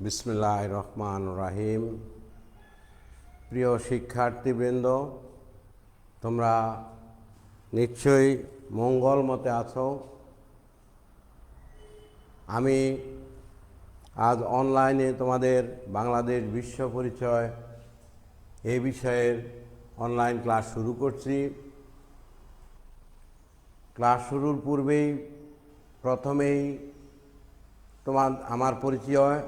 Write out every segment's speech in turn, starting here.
বিসমিল্লাহির রহমানির রহিম। প্রিয় শিক্ষার্থীবৃন্দ, তোমরা নিশ্চয়ই মঙ্গল মতে আছো। আমি আজ অনলাইনে তোমাদের বাংলাদেশ বিশ্ব পরিচয় এই বিষয়ের অনলাইন ক্লাস শুরু করছি। ক্লাস শুরুর পূর্বেই প্রথমেই আমার পরিচয়।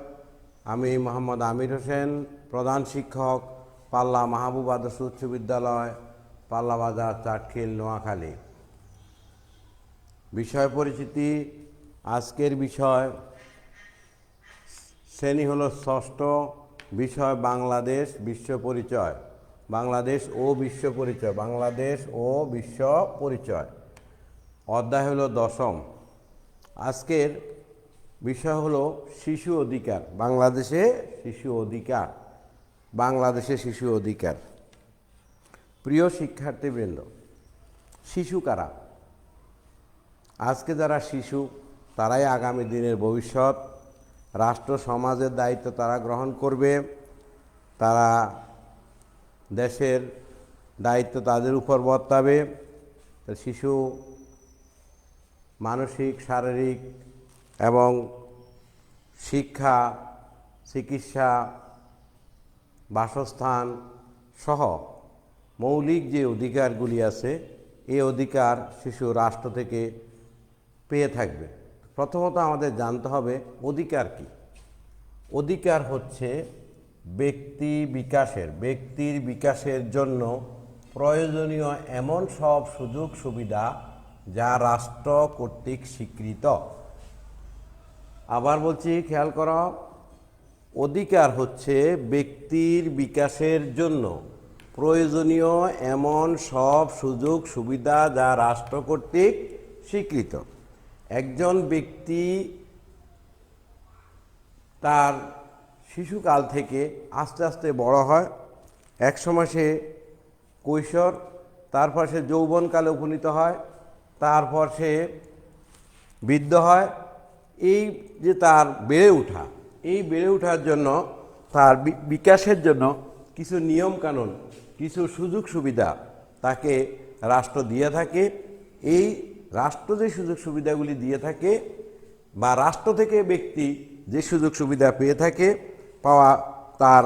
আমি মোহাম্মদ আমির হোসেন, প্রধান শিক্ষক, পাল্লা মাহবুব আদর্শ উচ্চ বিদ্যালয়, পাল্লা বাজার, চাটখিল, নোয়াখালী। বিষয় পরিচিতি। আজকের বিষয় শ্রেণী হলো ষষ্ঠ। বিষয় বাংলাদেশ বিশ্ব পরিচয়, বাংলাদেশ ও বিশ্ব পরিচয়, বাংলাদেশ ও বিশ্ব পরিচয়। অধ্যায় হলো দশম। আজকের বিষয় হলো শিশু অধিকার। বাংলাদেশে শিশু অধিকার, বাংলাদেশে শিশু অধিকার। প্রিয় শিক্ষার্থীবৃন্দ, শিশু কারা? আজকে যারা শিশু তারাই আগামী দিনের ভবিষ্যৎ। রাষ্ট্র সমাজের দায়িত্ব তারা গ্রহণ করবে, তারা দেশের দায়িত্ব তাদের উপর বর্তাবে। শিশু মানসিক, শারীরিক এবং শিক্ষা, চিকিৎসা, বাসস্থান সহ মৌলিক যে অধিকারগুলি আছে, এই অধিকার শিশু রাষ্ট্র থেকে পেয়ে থাকবে। প্রথমত আমাদের জানতে হবে অধিকার কি। অধিকার হচ্ছে ব্যক্তির বিকাশের জন্য প্রয়োজনীয় এমন সব সুযোগ সুবিধা যা রাষ্ট্র কর্তৃক স্বীকৃত। আবার বলছি, খেয়াল করো, অধিকার হচ্ছে ব্যক্তির বিকাশের জন্য প্রয়োজনীয় এমন সব সুযোগ সুবিধা যা রাষ্ট্র কর্তৃক স্বীকৃত। একজন ব্যক্তি তার শিশুকাল থেকে আস্তে আস্তে বড় হয়। একসময় সে কৈশোর, তারপর সে যৌবনকালে উপনীত হয়, তারপর সে বৃদ্ধ হয়। এই যে তার বেড়ে ওঠা, এই বেড়ে ওঠার জন্য, তার বিকাশের জন্য কিছু নিয়মকানুন, কিছু সুযোগ সুবিধা তাকে রাষ্ট্র দিয়ে থাকে। এই রাষ্ট্র যে সুযোগ সুবিধাগুলি দিয়ে থাকে বা রাষ্ট্র থেকে ব্যক্তি যে সুযোগ সুবিধা পেয়ে থাকে, পাওয়া তার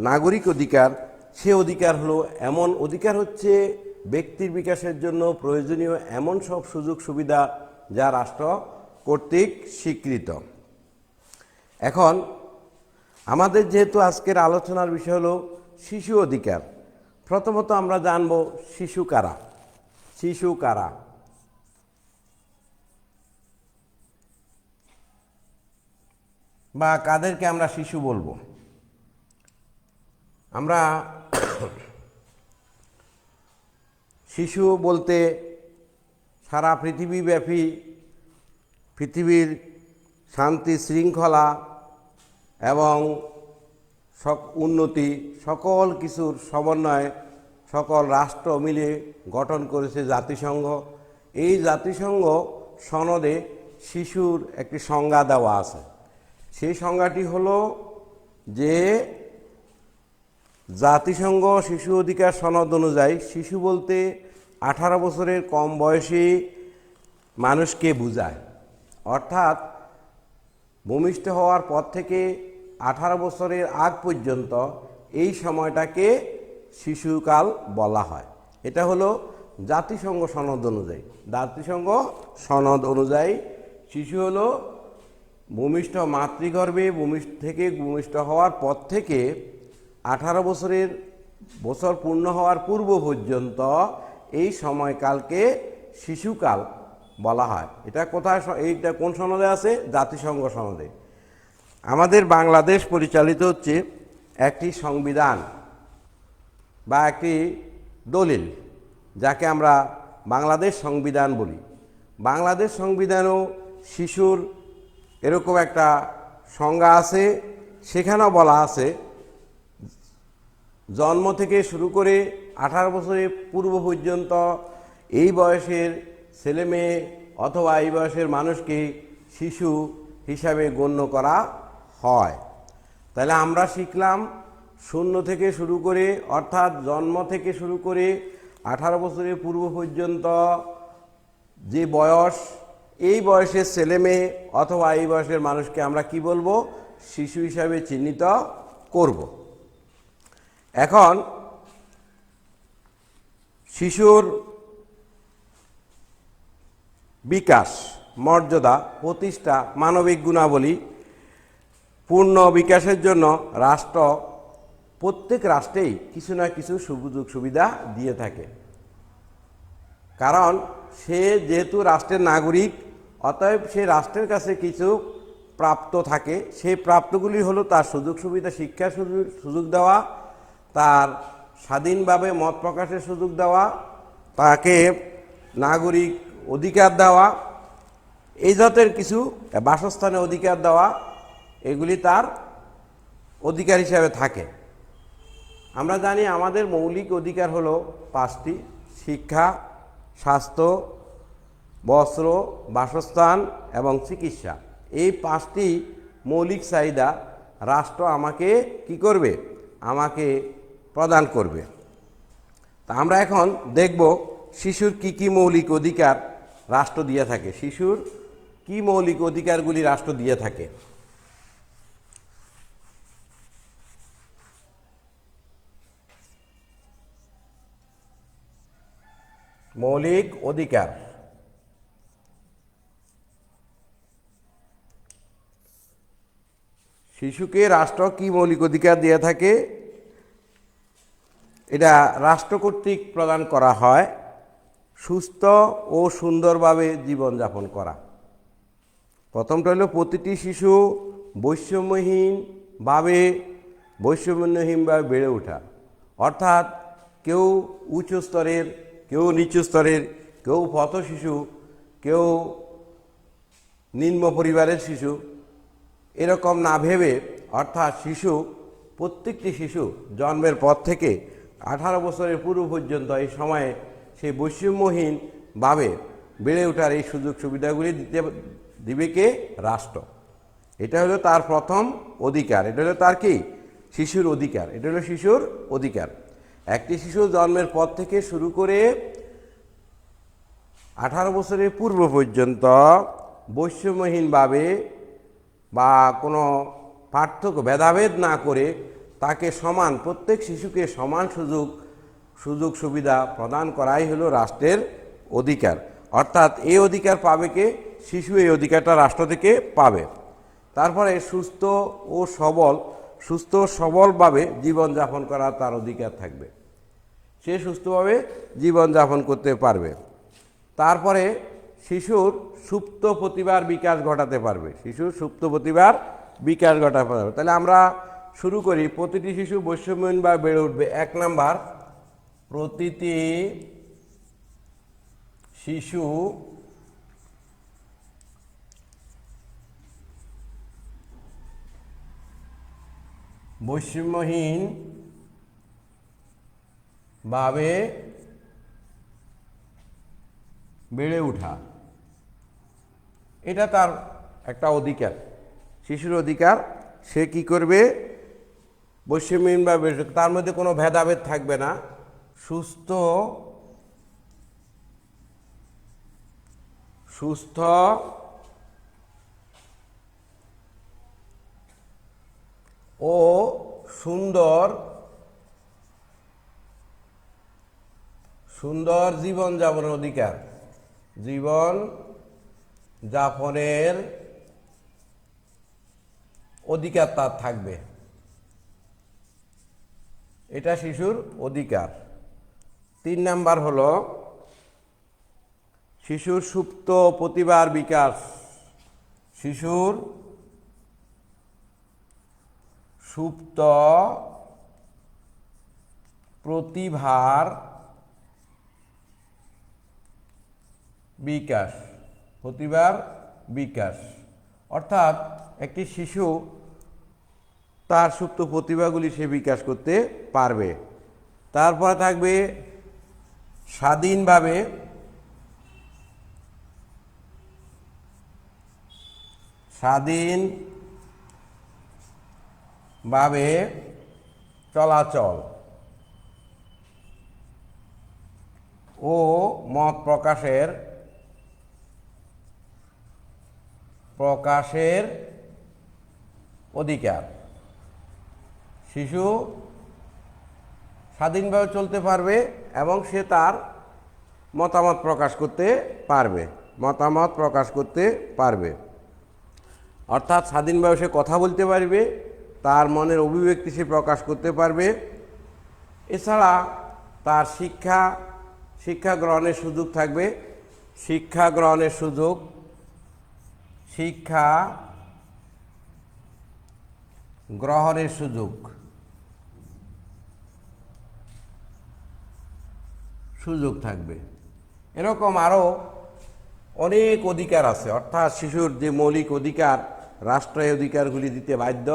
নাগরিক অধিকার, সে অধিকার হলো এমন অধিকার হচ্ছে ব্যক্তির বিকাশের জন্য প্রয়োজনীয় এমন সব সুযোগ সুবিধা যা রাষ্ট্র কর্তৃক স্বীকৃত। এখন আমাদের যেহেতু আজকের আলোচনার বিষয় হলো শিশু অধিকার, প্রথমত আমরা জানব শিশু কারা। শিশু কারা? বা কাদেরকে আমরা শিশু বলবো? আমরা শিশু বলতে সারা পৃথিবীব্যাপী পৃথিবীর শান্তি শৃঙ্খলা এবং উন্নতি সকল কিছুর সমন্বয়ে সকল রাষ্ট্র মিলে গঠন করেছে জাতিসংঘ। এই জাতিসংঘ সনদে শিশুর একটি সংজ্ঞা দেওয়া আছে। সেই সংজ্ঞাটি হলো যে জাতিসংঘ শিশু অধিকার সনদ অনুযায়ী শিশু বলতে 18 বছরের কম বয়সী মানুষকে বোঝায়। অর্থাৎ ভূমিষ্ঠ হওয়ার পর থেকে 18 বছরের আগ পর্যন্ত এই সময়টাকে শিশুকাল বলা হয়। এটা হলো জাতিসংঘ সনদ অনুযায়ী। জাতিসংঘ সনদ অনুযায়ী শিশু হলো ভূমিষ্ঠ মাতৃগর্ভে ভূমিষ্ঠ হওয়ার পর থেকে 18 বছর পূর্ণ হওয়ার পূর্ব পর্যন্ত এই সময়কালকে শিশুকাল বলা হয়। এটা কোথায়? এইটা কোন সনদে আছে? জাতিসংঘ সনদে। আমাদের বাংলাদেশ পরিচালিত হচ্ছে একটি সংবিধান বা একটি দলিল, যাকে আমরা বাংলাদেশ সংবিধান বলি। বাংলাদেশ সংবিধানেও শিশুর এরকম একটা সংজ্ঞা আছে। সেখানেও বলা আছে জন্ম থেকে শুরু করে 18 বছরের পূর্ব পর্যন্ত এই বয়সের ছেলে মেয়ে অথবা এই বয়সের মানুষকে শিশু হিসাবে গণ্য করা হয়। তাহলে আমরা শিখলাম শূন্য থেকে শুরু করে অর্থাৎ জন্ম থেকে শুরু করে 18 বছরের পূর্ব পর্যন্ত যে বয়স, এই বয়সের ছেলে মেয়ে অথবা এই বয়সের মানুষকে আমরা কি বলবো? শিশু হিসাবে চিহ্নিত করব। এখন শিশুর বিকাশ, মর্যাদা, প্রতিষ্ঠা, মানবিক গুণাবলী পূর্ণ বিকাশের জন্য রাষ্ট্র, প্রত্যেক রাষ্ট্রেই কিছু না কিছু সুযোগ সুবিধা দিয়ে থাকে। কারণ সে যেহেতু রাষ্ট্রের নাগরিক, অতএব সে রাষ্ট্রের কাছে কিছু প্রাপ্ত থাকে। সেই প্রাপ্তগুলি হলো তার সুযোগ সুবিধা, শিক্ষার সুযোগ দেওয়া, তার স্বাধীনভাবে মত প্রকাশের সুযোগ দেওয়া, তাকে নাগরিক অধিকার দেওয়া, এই জাতের কিছু, বাসস্থানে অধিকার দেওয়া, এগুলি তার অধিকার হিসাবে থাকে। আমরা জানি আমাদের মৌলিক অধিকার হলো 5টি: শিক্ষা, স্বাস্থ্য, বস্ত্র, বাসস্থান এবং চিকিৎসা। এই 5টি মৌলিক চাহিদা রাষ্ট্র আমাকে কি করবে? আমাকে প্রদান করবে। তা আমরা এখন দেখব শিশুর কি কি মৌলিক অধিকার রাষ্ট্র দিয়ে থাকে, শিশুর কি মৌলিক অধিকারগুলি রাষ্ট্র দিয়ে থাকে। মৌলিক অধিকার, শিশুকে রাষ্ট্র কি মৌলিক অধিকার দিয়ে থাকে? এটা রাষ্ট্র কর্তৃক প্রদান করা হয় সুস্থ ও সুন্দরভাবে জীবনযাপন করা। প্রথমটা হলো প্রতিটি শিশু বৈষম্যহীনভাবে বেড়ে ওঠা। অর্থাৎ কেউ উচ্চ স্তরের, কেউ নিচু স্তরের, কেউ পথ শিশু, কেউ নিম্ন পরিবারের শিশু, এরকম না ভেবে, অর্থাৎ প্রত্যেকটি শিশু জন্মের পর থেকে 18 বছরের পূর্ব পর্যন্ত এই সময়ে সেই বৈষম্যহীনভাবে বেড়ে ওঠার এই সুযোগ সুবিধাগুলি দিবে কে? রাষ্ট্র। এটা হলো তার প্রথম অধিকার। এটা হলো তার কি? শিশুর অধিকার। এটা হলো শিশুর অধিকার। একটি শিশু জন্মের পর থেকে শুরু করে 18 বছরের পূর্ব পর্যন্ত বৈষম্যহীনভাবে বা কোনো ভেদাভেদ না করে তাকে প্রত্যেক শিশুকে সমান সুযোগ সুবিধা প্রদান করাই হলো রাষ্ট্রের অধিকার। অর্থাৎ এই অধিকার পাবে কে? শিশু এই অধিকারটা রাষ্ট্র থেকে পাবে। তারপরে সুস্থ ও সবলভাবে জীবনযাপন করার তার অধিকার থাকবে, সে সুস্থভাবে জীবনযাপন করতে পারবে। তারপরে শিশুর সুপ্ত প্রতিভার বিকাশ ঘটাতে পারবে, তাহলে আমরা শুরু করি। প্রতিটি শিশু বৈষম্যহীনভাবে বেড়ে উঠবে। 1 নাম্বার, প্রতিটি শিশু বৈষম্যহীনভাবে বেড়ে ওঠা, এটা তার একটা অধিকার, শিশুর অধিকার। সে কি করবে? বৈষম্যহীনভাবে, তার মধ্যে কোনো ভেদাভেদ থাকবে না, সুস্থ ও সুন্দর জীবনযাপনের অধিকার তার থাকবে। এটা শিশুর অধিকার। 3 নাম্বার হলো শিশুর সুপ্ত প্রতিভার বিকাশ। শিশুর সুপ্ত প্রতিভার বিকাশ, অর্থাৎ একটি শিশু তার সুপ্ত প্রতিভাগুলি সে বিকাশ করতে পারবে। তারপরে থাকবে স্বাধীনভাবে ভাবে চলাচল ও মত প্রকাশের অধিকার। শিশু স্বাধীনভাবে চলতে পারবে এবং সে তার মতামত প্রকাশ করতে পারবে অর্থাৎ স্বাধীনভাবে সে কথা বলতে পারবে, তার মনের অভিব্যক্তি সে প্রকাশ করতে পারবে। এছাড়া তার শিক্ষা গ্রহণের সুযোগ থাকবে, শিক্ষা গ্রহণের সুযোগ থাকবে। এরকম আরও অনেক অধিকার আছে, অর্থাৎ শিশুর যে মৌলিক অধিকার, রাষ্ট্র এই অধিকারগুলি দিতে বাধ্য,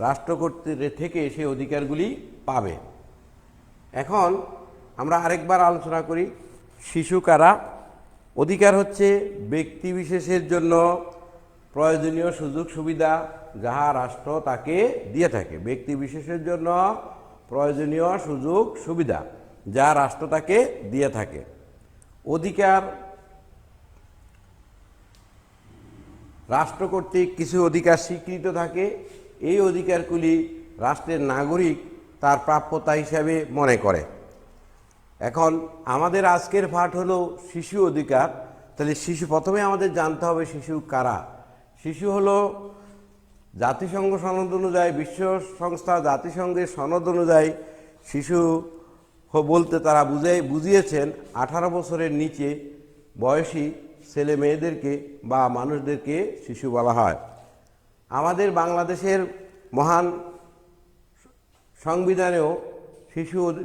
রাষ্ট্র কর্তৃক থেকে সেই অধিকারগুলি পাবে। এখন আমরা আরেকবার আলোচনা করি, শিশু কারা। অধিকার হচ্ছে ব্যক্তি বিশেষের জন্য প্রয়োজনীয় সুযোগ সুবিধা যাহা রাষ্ট্র তাকে দিয়ে থাকে। ব্যক্তি বিশেষের জন্য প্রয়োজনীয় সুযোগ সুবিধা যা রাষ্ট্র তাকে দিয়ে থাকে। অধিকার রাষ্ট্র কর্তৃক কিছু অধিকার স্বীকৃত থাকে, এই অধিকারগুলি রাষ্ট্রের নাগরিক তার প্রাপ্যতা হিসাবে মনে করে। এখন আমাদের আজকের পাঠ হলো শিশু অধিকার। তাহলে প্রথমে আমাদের জানতে হবে শিশু কারা। শিশু হলো জাতিসংঘ সনদ অনুযায়ী, বিশ্ব সংস্থা জাতিসংঘের সনদ অনুযায়ী শিশু বলতে তারা বুঝিয়েছেন 18 বছরের নিচে বয়সী ছেলে মেয়েদেরকে বা মানুষদেরকে শিশু বলা হয়। আমাদের বাংলাদেশের মহান সংবিধানেও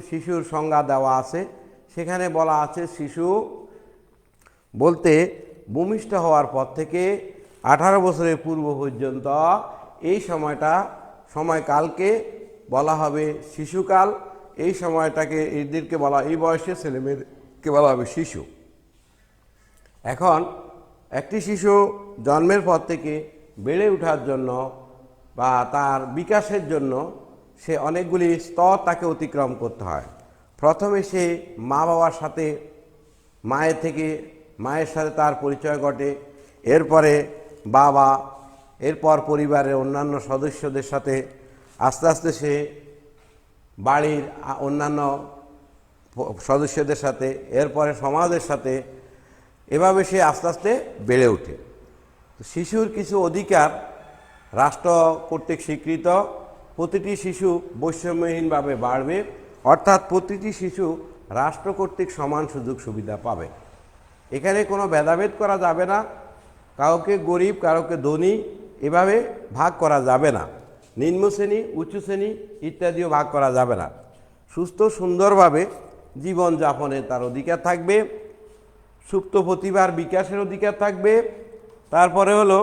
শিশুর সংজ্ঞা দেওয়া আছে। সেখানে বলা আছে শিশু বলতে ভূমিষ্ঠ হওয়ার পর থেকে 18 বছরের পূর্ব পর্যন্ত এই সময়কালকে বলা হবে শিশুকাল। এই সময়টাকে এদেরকে বলা, এই বয়সে ছেলেমেয়েদেরকে বলা হবে শিশু। এখন একটি শিশু জন্মের পর থেকে বেড়ে ওঠার জন্য বা তার বিকাশের জন্য সে অনেকগুলি স্তর তাকে অতিক্রম করতে হয়। প্রথমে সে বাবার সাথে মায়ের সাথে তার পরিচয় ঘটে, এরপরে বাবা, এরপর পরিবারের অন্যান্য সদস্যদের সাথে, আস্তে আস্তে সে বাড়ির অন্যান্য সদস্যদের সাথে, এরপরে সমাজের সাথে, এভাবে সে আস্তে আস্তে বেড়ে ওঠে। শিশুর কিছু অধিকার রাষ্ট্র কর্তৃক স্বীকৃত। প্রতিটি শিশু বৈষম্যহীনভাবে বাড়বে, অর্থাৎ প্রতিটি শিশু রাষ্ট্র কর্তৃক সমান সুযোগ সুবিধা পাবে। এখানে কোনো ভেদাভেদ করা যাবে না, কাউকে গরিব কাউকে ধনী এভাবে ভাগ করা যাবে না, নিম্ন শ্রেণী উচ্চ শ্রেণী ইত্যাদিও ভাগ করা যাবে না। সুস্থ সুন্দরভাবে জীবনযাপনের তার অধিকার থাকবে, সুপ্ত প্রতিভার বিকাশের অধিকার থাকবে, তারপরে হলো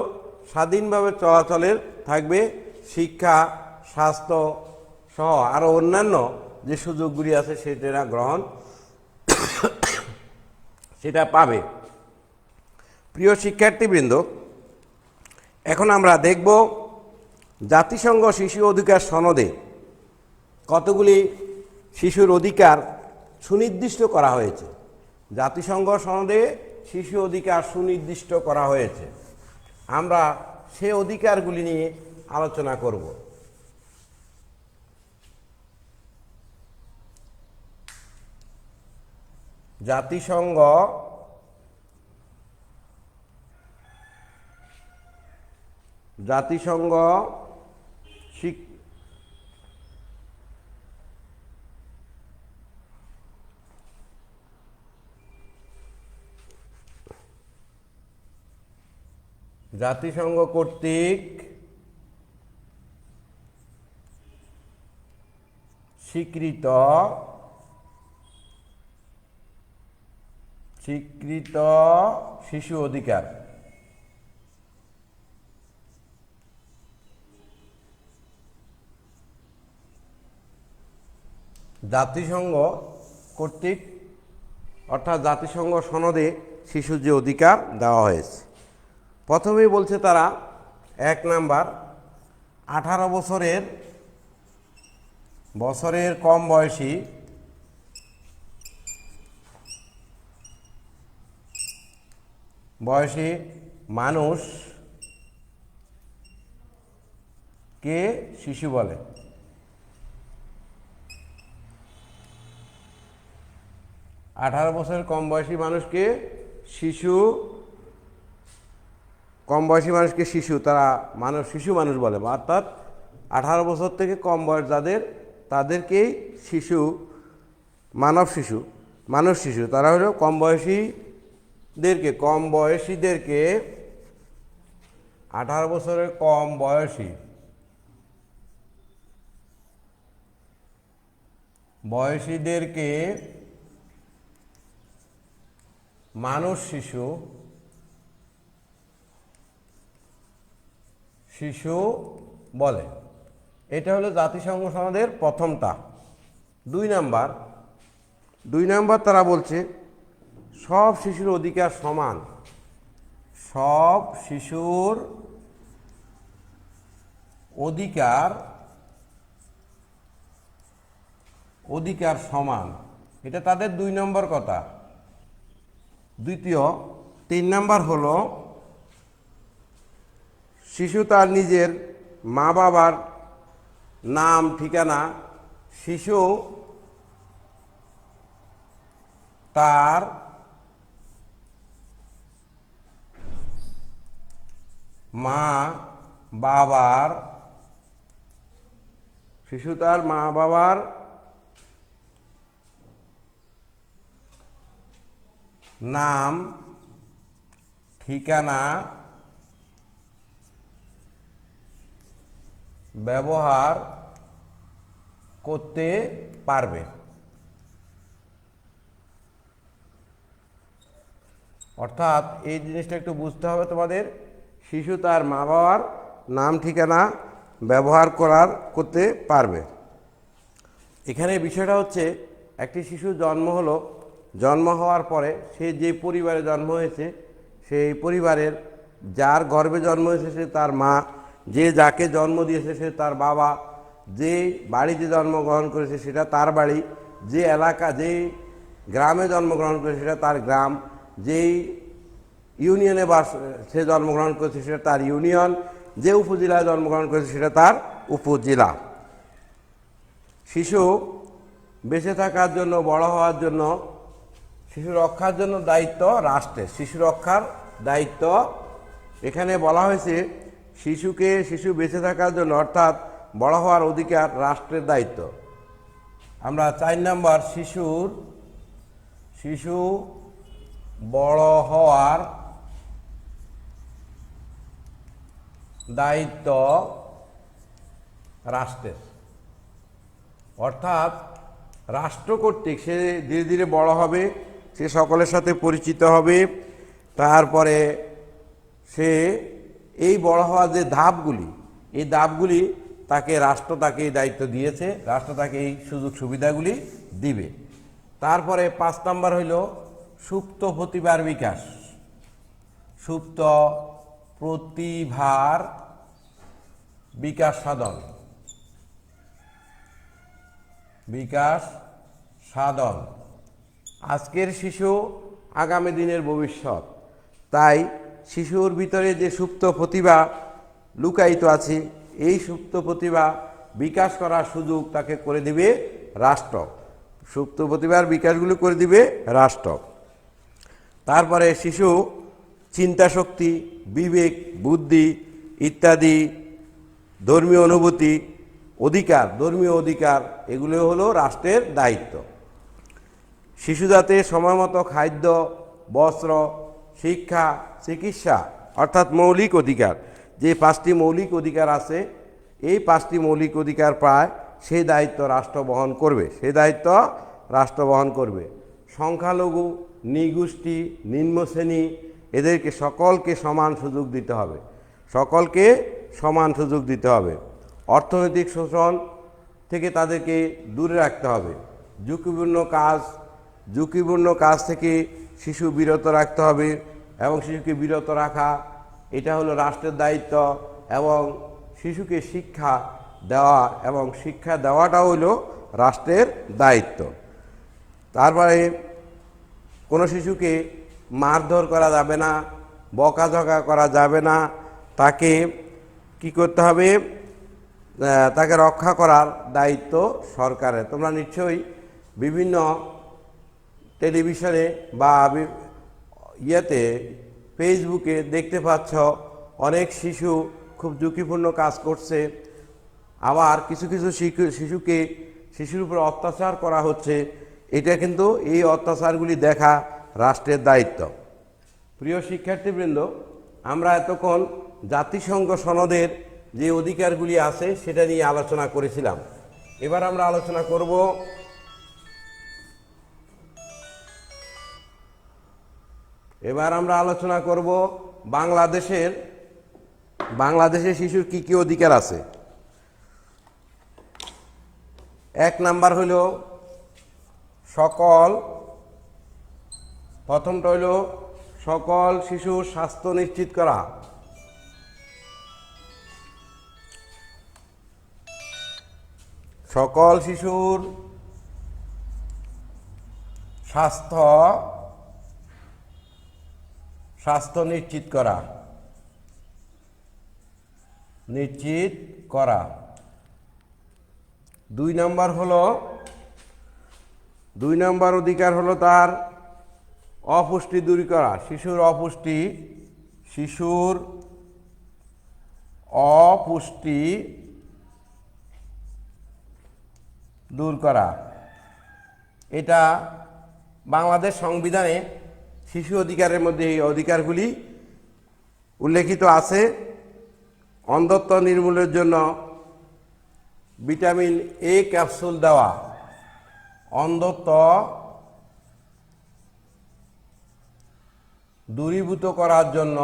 স্বাধীনভাবে চলাচলের থাকবে, শিক্ষা স্বাস্থ্য সহ আরও অন্যান্য যে সুযোগগুলি আছে সেটা পাবে। প্রিয় শিক্ষার্থীবৃন্দ, এখন আমরা দেখব জাতিসংঘ শিশু অধিকার সনদে কতগুলি শিশুর অধিকার সুনির্দিষ্ট করা হয়েছে। জাতিসংঘ সনদে শিশু অধিকার সুনির্দিষ্ট করা হয়েছে। আমরা সে অধিকারগুলি নিয়ে আলোচনা করব। জাতিসংঘ জাতিসংঘ কর্তৃক স্বীকৃত শিশু অধিকার। জাতিসংঘ কর্তৃক অর্থাৎ জাতিসংঘ সনদে শিশুর যে অধিকার দেওয়া হয়েছে, প্রথমেই বলছে তারা 1 নাম্বার 18 বছরের বছরের কম বয়সী মানুষ কে শিশু বলে। 18 বছরের কম বয়সী মানুষকে শিশু, কম বয়সী মানুষকে শিশু, তারা শিশু মানুষ বলে, অর্থাৎ 18 বছর থেকে কম বয়স যাদের, তাদেরকেই শিশু, মানুষ শিশু। তারা হলো কম বয়সীদেরকে 18 বছরের কম বয়সীদেরকে মানুষ শিশু বলে। এটা হলো জাতিসংঘ সনদের প্রথমটা। 2 নাম্বার তারা বলছে সব শিশুর অধিকার সমান, সব শিশুর অধিকার সমান, এটা তাদের 2 নম্বর কথা। দ্বিতীয় 3 নাম্বার হলো শিশু তার নিজের মা বাবার নাম ঠিকানা, শিশু তার মা বাবার নাম ঠিকানা ব্যবহার করতে পারবে। অর্থাৎ এই জিনিসটা একটু বুঝতে হবে তোমাদের, শিশু তার মা বাবার নাম ঠিকানা ব্যবহার করতে পারবে। এখানে বিষয়টা হচ্ছে, একটি শিশু জন্ম হওয়ার পরে সে যে পরিবারে জন্ম হয়েছে, সেই পরিবারের যার গর্ভে জন্ম হয়েছে সে তার মা, যাকে জন্ম দিয়েছে সে তার বাবা, যে বাড়িতে জন্মগ্রহণ করেছে সেটা তার বাড়ি, যে গ্রামে জন্মগ্রহণ করেছে সেটা তার গ্রাম, যেই ইউনিয়নে সে জন্মগ্রহণ করেছে সেটা তার ইউনিয়ন, যে উপজেলায় জন্মগ্রহণ করেছে সেটা তার উপজেলা। শিশু বেঁচে থাকার জন্য, বড় হওয়ার জন্য, শিশু রক্ষার জন্য দায়িত্ব রাষ্ট্রের। শিশু রক্ষার দায়িত্ব এখানে বলা হয়েছে, শিশু বেঁচে থাকার জন্য অর্থাৎ বড় হওয়ার অধিকার রাষ্ট্রের দায়িত্ব। আমরা 4 নাম্বার শিশু বড় হওয়ার দায়িত্ব রাষ্ট্রের, অর্থাৎ রাষ্ট্র কর্তৃক সে ধীরে ধীরে বড় হবে, সে সকলের সাথে পরিচিত হবে, তারপরে সে এই বড় হওয়ার যে ধাপগুলি রাষ্ট্র তাকে এই দায়িত্ব দিয়েছে, রাষ্ট্র তাকে এই সুযোগ সুবিধাগুলি দিবে। তারপরে 5 নাম্বার হইল সুপ্ত প্রতিভার বিকাশ। সুপ্ত প্রতিভার বিকাশ সাধন। আজকের শিশু আগামী দিনের ভবিষ্যৎ, তাই শিশুর ভিতরে যে সুপ্ত প্রতিভা লুকায়িত আছে, এই সুপ্ত প্রতিভা বিকাশ করার সুযোগ তাকে করে দিবে রাষ্ট্র। সুপ্ত প্রতিভার বিকাশগুলো করে দিবে রাষ্ট্র। তারপরে শিশু চিন্তা শক্তি, বিবেক, বুদ্ধি ইত্যাদি, ধর্মীয় অনুভূতি, ধর্মীয় অধিকার, এগুলো হলো রাষ্ট্রের দায়িত্ব। শিশু যাতে সময়মতো খাদ্য, বস্ত্র, শিক্ষা, চিকিৎসা অর্থাৎ মৌলিক অধিকার, যে 5টি মৌলিক অধিকার আছে, এই 5টি মৌলিক অধিকার পায়, সেই দায়িত্ব রাষ্ট্র বহন করবে। সংখ্যালঘু, নৃগোষ্ঠী, নিম্ন শ্রেণী, এদেরকে সকলকে সমান সুযোগ দিতে হবে। অর্থনৈতিক শোষণ থেকে তাদেরকে দূরে রাখতে হবে। ঝুঁকিপূর্ণ কাজ থেকে শিশু বিরত রাখতে হবে, এবং শিশুকে বিরত রাখা এটা হলো রাষ্ট্রের দায়িত্ব। এবং শিশুকে শিক্ষা, দেওয়া এবং শিক্ষা দেওয়াটা হইল রাষ্ট্রের দায়িত্ব। তারপরে কোনো শিশুকে মারধর করা যাবে না, বকাঝকা করা যাবে না, তাকে কি করতে হবে, তাকে রক্ষা করার দায়িত্ব সরকারের। তোমরা নিশ্চয়ই বিভিন্ন টেলিভিশনে বা ফেসবুকে দেখতে পাচ্ছ অনেক শিশু খুব ঝুঁকিপূর্ণ কাজ করছে, আবার কিছু কিছু শিশুর উপর অত্যাচার করা হচ্ছে। এটা কিন্তু এই অত্যাচারগুলি দেখা রাষ্ট্রের দায়িত্ব। প্রিয় শিক্ষার্থীবৃন্দ, আমরা এতক্ষণ জাতিসংঘ সনদের যে অধিকারগুলি আছে সেটা নিয়ে আলোচনা করেছিলাম। এবার আমরা আলোচনা করব বাংলাদেশের শিশুর কি কি অধিকার আছে। এক নাম্বার হইল প্রথমটা হইল সকল শিশুর স্বাস্থ্য নিশ্চিত করা। সকল শিশুর স্বাস্থ্য নিশ্চিত করা। দুই নাম্বার অধিকার হলো তার অপুষ্টি দূর করা। শিশুর অপুষ্টি দূর করা। এটা বাংলাদেশ সংবিধানে শিশু অধিকারের মধ্যে এই অধিকারগুলি উল্লেখিত আছে। অন্ধত্ব নির্মূলের জন্য ভিটামিন এ ক্যাপসুল দেওয়া, অন্ধত্ব দূরীভূত করার জন্য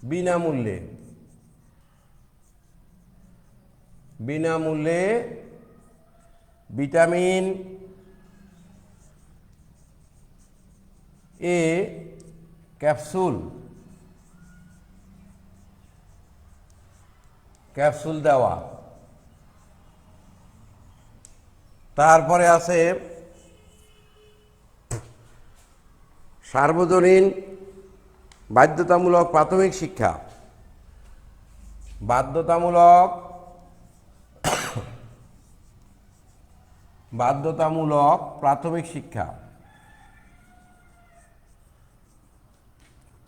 বিনামূল্যে ভিটামিন এ ক্যাপসুল দেওয়া। তারপরে আছে সার্বজনীন বাধ্যতামূলক প্রাথমিক শিক্ষা। বাধ্যতামূলক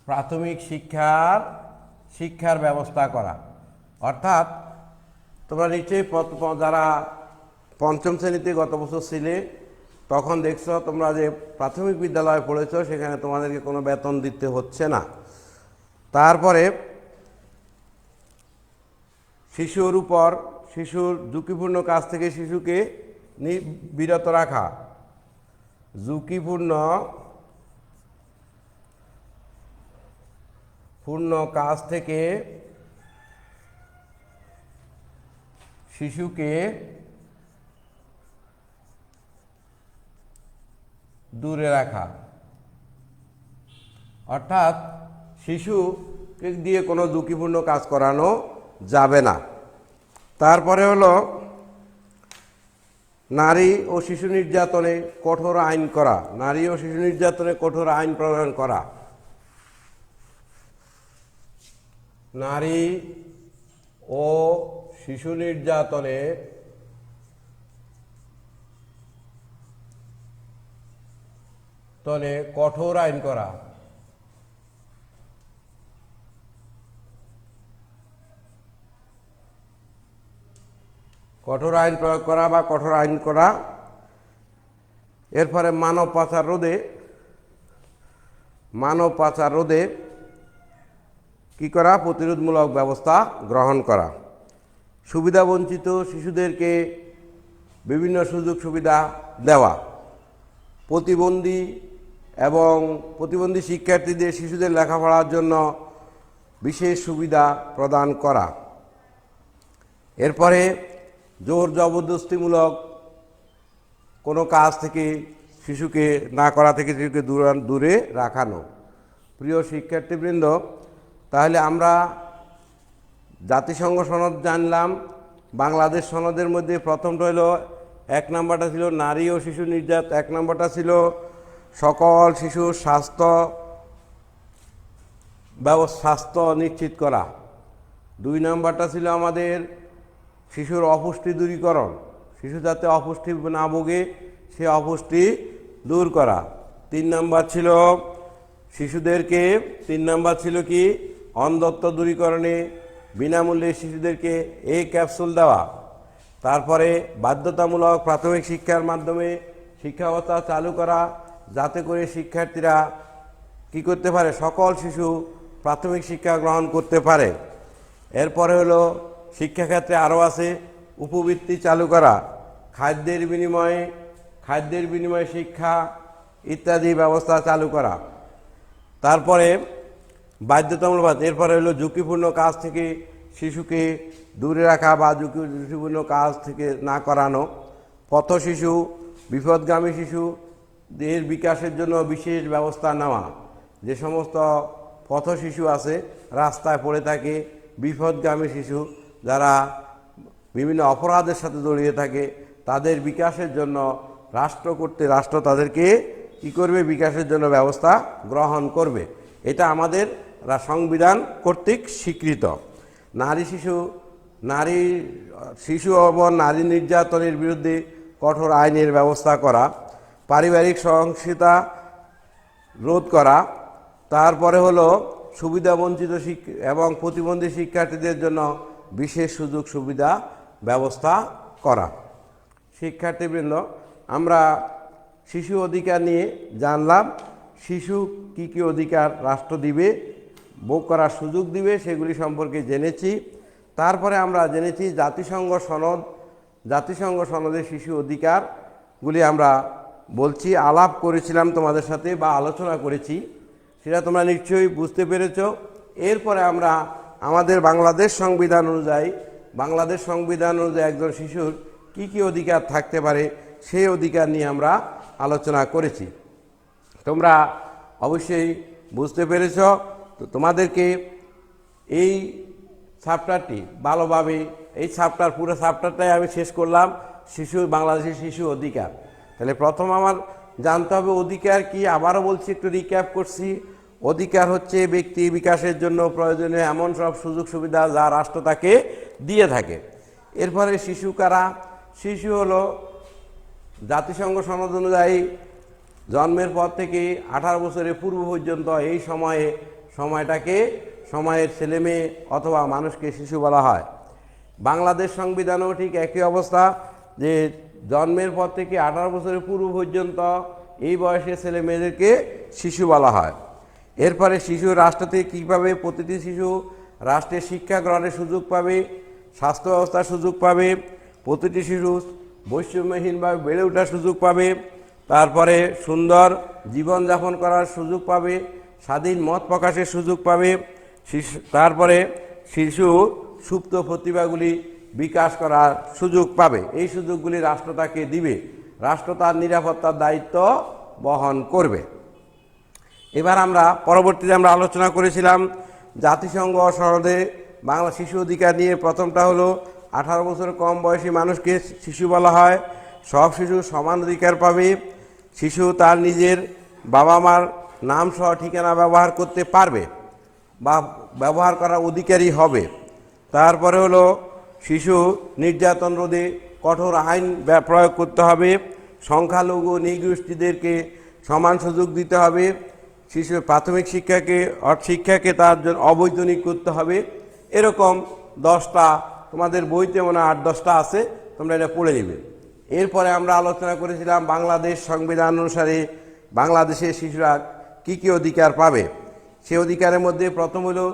প্রাথমিক শিক্ষার ব্যবস্থা করা। অর্থাৎ তোমরা নিশ্চয়ই যারা পঞ্চম শ্রেণীতে গত বছর ছিলে তখন দেখছো তোমরা যে প্রাথমিক বিদ্যালয়ে পড়েছো সেখানে তোমাদেরকে কোনো বেতন দিতে হচ্ছে না। তারপরে শিশুর ঝুঁকিপূর্ণ কাজ থেকে শিশুকে বিরত রাখা। ঝুঁকিপূর্ণ কাজ থেকে শিশুকে দূরে রাখা। অর্থাৎ শিশুকে দিয়ে কোনো ঝুঁকিপূর্ণ কাজ করানো যাবে না। তারপরে হলো নারী ও শিশু নির্যাতনে কঠোর আইন করা। নারী ও শিশু নির্যাতনে কঠোর আইন প্রণয়ন করা। নারী ও শিশু নির্যাতনে কঠোর আইন করা। কঠোর আইন প্রয়োগ করা বা কঠোর আইন করা। এরপরে মানব পাচার রোধে কি করা? প্রতিরোধমূলক ব্যবস্থা গ্রহণ করা। সুবিধাবঞ্চিত শিশুদেরকে বিভিন্ন সুযোগ সুবিধা দেওয়া। প্রতিবন্ধী শিক্ষার্থীদের শিশুদের লেখাপড়ার জন্য বিশেষ সুবিধা প্রদান করা। এরপরে জোর জবরদস্তিমূলক কোনো কাজ থেকে শিশুকে না করা থেকে শিশুকে দূরে রাখানো। প্রিয় শিক্ষার্থীবৃন্দ, তাহলে আমরা জাতিসংঘ সনদ জানলাম। বাংলাদেশ সনদের মধ্যে প্রথমটা হলো, 1 নম্বরটা ছিল নারী ও শিশু নির্যাতন, 1 নম্বরটা ছিল সকল শিশুর স্বাস্থ্য নিশ্চিত করা। 2 নম্বরটা ছিল আমাদের শিশুর অপুষ্টি দূরীকরণ, শিশু যাতে অপুষ্টি না ভোগে সে অপুষ্টি দূর করা। 3 নম্বর ছিল শিশুদেরকে 3 নম্বর ছিল কি, অন্ধত্ব দূরীকরণে বিনামূল্যে শিশুদেরকে এই ক্যাপসুল দেওয়া। তারপরে বাধ্যতামূলক প্রাথমিক শিক্ষার মাধ্যমে শিক্ষা ব্যবস্থা চালু করা, যাতে করে শিক্ষার্থীরা কি করতে পারে, সকল শিশু প্রাথমিক শিক্ষা গ্রহণ করতে পারে। এরপরে হলো শিক্ষাক্ষেত্রে আরও আছে উপবৃত্তি চালু করা, খাদ্যের বিনিময়ে শিক্ষা ইত্যাদি ব্যবস্থা চালু করা। তারপরে বাধ্যতামূলক, এরপরে হলো ঝুঁকিপূর্ণ কাজ থেকে শিশুকে দূরে রাখা বা ঝুঁকিপূর্ণ কাজ থেকে না করানো। পথ শিশু, বিপদগামী শিশু এর বিকাশের জন্য বিশেষ ব্যবস্থা নেওয়া। যে সমস্ত পথ শিশু আছে, রাস্তায় পড়ে থাকে, বিপদগামী শিশু যারা বিভিন্ন অপরাধের সাথে জড়িয়ে থাকে, তাদের বিকাশের জন্য রাষ্ট্র তাদেরকে কী করবে, বিকাশের জন্য ব্যবস্থা গ্রহণ করবে। এটা আমাদের সংবিধান কর্তৃক স্বীকৃত। নারী শিশু এবং নারী নির্যাতনের বিরুদ্ধে কঠোর আইনের ব্যবস্থা করা, পারিবারিক সহিংসতা রোধ করা। তারপরে হলো সুবিধাবঞ্চিত এবং প্রতিবন্ধী শিক্ষার্থীদের জন্য বিশেষ সুযোগ সুবিধা ব্যবস্থা করা। শিক্ষার্থীবৃন্দ, আমরা শিশু অধিকার নিয়ে জানলাম। শিশু কি কি অধিকার রাষ্ট্র দিবে, ভোগ করার সুযোগ দিবে, সেগুলি সম্পর্কে জেনেছি। তারপরে আমরা জেনেছি জাতিসংঘ সনদের শিশু অধিকারগুলি আমরা আলাপ করেছিলাম তোমাদের সাথে বা আলোচনা করেছি, সেটা তোমরা নিশ্চয়ই বুঝতে পেরেছ। এরপরে আমরা আমাদের বাংলাদেশ সংবিধান অনুযায়ী একজন শিশুর কি কি অধিকার থাকতে পারে সেই অধিকার নিয়ে আমরা আলোচনা করেছি। তোমরা অবশ্যই বুঝতে পেরেছ। তো তোমাদেরকে এই চ্যাপ্টারটি ভালোভাবে, পুরো চ্যাপ্টারটাই আমি শেষ করলাম, বাংলাদেশের শিশু অধিকার। তাহলে প্রথম আমার জানতে হবে অধিকার কি। আবারও বলছি, একটু রিক্যাপ করছি। অধিকার হচ্ছে ব্যক্তি বিকাশের জন্য প্রয়োজনীয় এমন সব সুযোগ সুবিধা যা রাষ্ট্র তাকে দিয়ে থাকে। এরপরে শিশু কারা? শিশু হলো জাতিসংঘ সনদ অনুযায়ী জন্মের পর থেকে 18 বছরের পূর্ব পর্যন্ত এই সময়ের ছেলে মেয়ে অথবা মানুষকে শিশু বলা হয়। বাংলাদেশ সংবিধানেও ঠিক একই অবস্থা, যে জন্মের পর থেকে 18 বছরের পূর্ব পর্যন্ত এই বয়সে ছেলে মেয়েদেরকে শিশু বলা হয়। এরপরে শিশু রাষ্ট্রতে কীভাবে প্রতিটি শিশু রাষ্ট্রের শিক্ষা গ্রহণের সুযোগ পাবে, স্বাস্থ্য ব্যবস্থার সুযোগ পাবে, প্রতিটি শিশু বৈষম্যহীনভাবে বেড়ে ওঠার সুযোগ পাবে, তারপরে সুন্দর জীবনযাপন করার সুযোগ পাবে, স্বাধীন মত প্রকাশের সুযোগ পাবে, তারপরে শিশু সুপ্ত প্রতিভাগুলি বিকাশ করার সুযোগ পাবে। এই সুযোগগুলি রাষ্ট্র তাকে দিবে, রাষ্ট্র তার নিরাপত্তার দায়িত্ব বহন করবে। এবার আমরা পরবর্তীতে আলোচনা করেছিলাম জাতিসংঘ সনদে বাংলা শিশু অধিকার নিয়ে। প্রথমটা হলো 18 বছর কম বয়সী মানুষকে শিশু বলা হয়। সব শিশু সমান অধিকার পাবে। শিশু তার নিজের বাবা মার নাম সহ ঠিকানা ব্যবহার করতে পারবে বা ব্যবহার করার অধিকারী হবে। তারপরে হলো শিশু নির্যাতন রোধে কঠোর আইন প্রয়োগ করতে হবে। সংখ্যালঘু নৃগোষ্ঠীদেরকে সমান সুযোগ দিতে হবে। শিশুর প্রাথমিক শিক্ষাকে তার জন্য অবৈতনিক করতে হবে। এরকম 10টা তোমাদের বইতে মনে হয় 8-10টা আছে, তোমরা এটা পড়ে নেবে। এরপরে আমরা আলোচনা করেছিলাম বাংলাদেশ সংবিধান অনুসারে বাংলাদেশের শিশুরা কি কি অধিকার পাবে। সে অধিকারের মধ্যে প্রথম হলো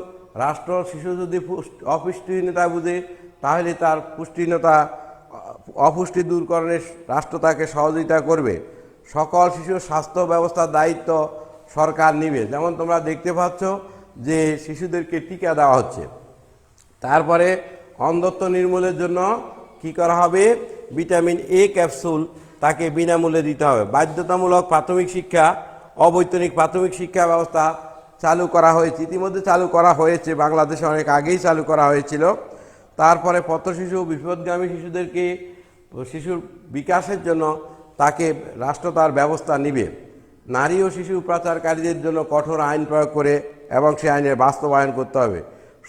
রাষ্ট্র শিশু যদি অপুষ্টিহীনতা বুঝে তাহলে তার অপুষ্টি দূরকরণে রাষ্ট্র তাকে সহযোগিতা করবে। সকল শিশুর স্বাস্থ্য ব্যবস্থার দায়িত্ব সরকার নেবে। যেমন তোমরা দেখতে পাচ্ছ যে শিশুদেরকে টিকা দেওয়া হচ্ছে। তারপরে অন্ধত্ব নির্মূলের জন্য কি করা হবে, ভিটামিন এ ক্যাপসুল তাকে বিনামূল্যে দিতে হবে। বাধ্যতামূলক প্রাথমিক শিক্ষা, অবৈতনিক প্রাথমিক শিক্ষা ব্যবস্থা চালু করা হয়েছে, ইতিমধ্যে চালু করা হয়েছে, বাংলাদেশে অনেক আগেই চালু করা হয়েছিল। তারপরে পথশিশু, বিপথগামী শিশুদেরকে শিশুর বিকাশের জন্য তাকে রাষ্ট্র তার ব্যবস্থা নিবে। নারী ও শিশু পাচারকারীদের জন্য কঠোর আইন প্রয়োগ করে এবং সে আইনের বাস্তবায়ন করতে হবে।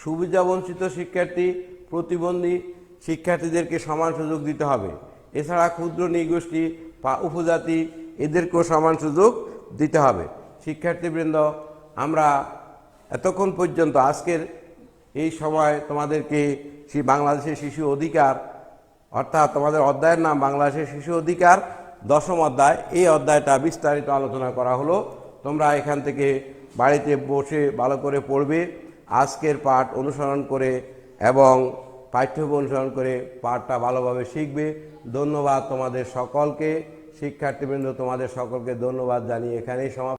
সুবিধাবঞ্চিত শিক্ষার্থী, প্রতিবন্ধী শিক্ষার্থীদেরকে সমান সুযোগ দিতে হবে। এছাড়া ক্ষুদ্র নৃগোষ্ঠী, উপজাতি এদেরকেও সমান সুযোগ দিতে হবে। শিক্ষার্থীবৃন্দ, আমরা এতক্ষণ পর্যন্ত আজকের এই সময় তোমাদেরকে বাংলাদেশের শিশু অধিকার, অর্থাৎ তোমাদের অধ্যায়ের নাম বাংলাদেশের শিশু অধিকার, 10ম অধ্যায়, এই অধ্যায়টা বিস্তারিত আলোচনা করা হলো। তোমরা এখান থেকে বাড়িতে বসে ভালো করে পড়বে, আজকের পাঠ অনুসরণ করে এবং পাঠ্যবই অনুসরণ করে পাঠটা ভালোভাবে শিখবে। ধন্যবাদ তোমাদের সকলকে। শিক্ষার্থীবৃন্দ, তোমাদের সকলকে ধন্যবাদ জানিয়ে এখানেই সমাপ্ত।